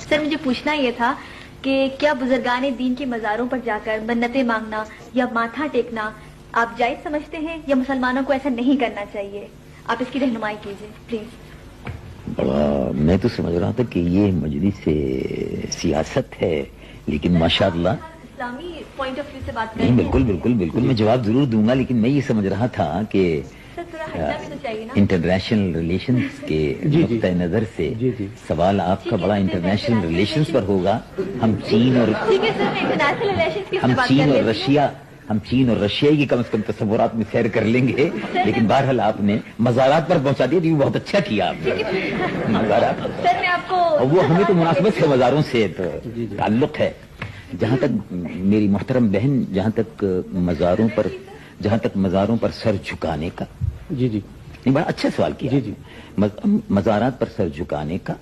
سر مجھے پوچھنا یہ تھا کہ کیا بزرگان دین کے مزاروں پر جا کر منتیں مانگنا یا ماتھا ٹیکنا آپ جائز سمجھتے ہیں یا مسلمانوں کو ایسا نہیں کرنا چاہیے؟ آپ اس کی رہنمائی کیجیے پلیز۔ بڑا میں تو سمجھ رہا تھا کہ یہ مجلس سیاست ہے، لیکن ماشاءاللہ اسلامی پوائنٹ آف ویو سے بات نہیں، بالکل بالکل بالکل میں جواب ضرور دوں گا، لیکن میں یہ سمجھ رہا تھا کہ انٹرنیشنل ریلیشنز کے نقطہ نظر سے سوال آپ کا بڑا انٹرنیشنل ریلیشنز پر ہوگا۔ ہم چین اور رشیا کی کم از کم تصورات میں سیر کر لیں گے، لیکن بہرحال آپ نے مزارات پر پہنچا دیا، تو بہت اچھا کیا آپ نے۔ مزارات اور وہ ہمیں تو مناسبت سے مزاروں سے تعلق ہے۔ جہاں تک میری محترم بہن، جہاں تک مزاروں پر سر جھکانے کا، بڑا اچھا سوال کیا۔ مزارات پر سر جھکانے کا،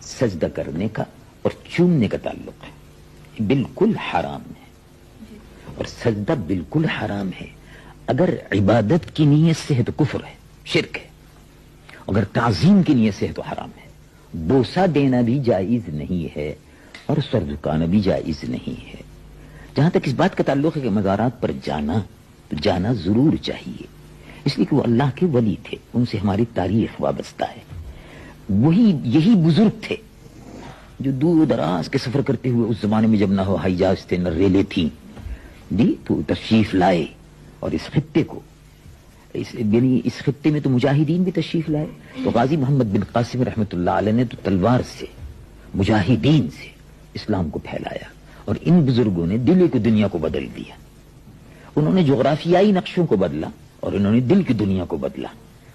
سجدہ کرنے کا اور چومنے کا تعلق ہے، بالکل حرام ہے، اور سجدہ بالکل حرام ہے۔ اگر عبادت کی نیت سے ہے تو کفر ہے، شرک ہے، اگر تعظیم کی نیت سے ہے تو حرام ہے۔ بوسہ دینا بھی جائز نہیں ہے اور سر جھکانا بھی جائز نہیں ہے۔ جہاں تک اس بات کا تعلق ہے کہ مزارات پر جانا ضرور چاہیے، اس لیے کہ وہ اللہ کے ولی تھے، ان سے ہماری تاریخ وابستہ ہے۔ یہی بزرگ تھے جو دور دراز کے سفر کرتے ہوئے، اس زمانے میں جب نہ ہوائی جہاز تھے نہ ریلیں تھیں، تو تشریف لائے، اور اس خطے کو یعنی اس خطے میں تو مجاہدین بھی تشریف لائے۔ تو غازی محمد بن قاسم رحمۃ اللہ علیہ نے تو تلوار سے، مجاہدین سے اسلام کو پھیلایا، اور ان بزرگوں نے دل کی دنیا کو بدل دیا۔ انہوں نے جغرافیائی نقشوں کو بدلا اور انہوں نے دل کی دنیا کو بدلا،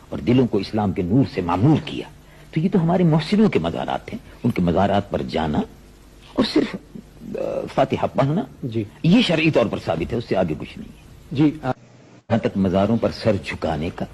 اور دلوں کو اسلام کے نور سے معمور کیا۔ تو یہ تو ہمارے محسنوں کے مزارات ہیں، ان کے مزارات پر جانا اور صرف فاتحہ پڑھنا یہ شرعی طور پر ثابت ہے، اس سے آگے کچھ نہیں ہے۔ جہاں تک مزاروں پر سر جھکانے کا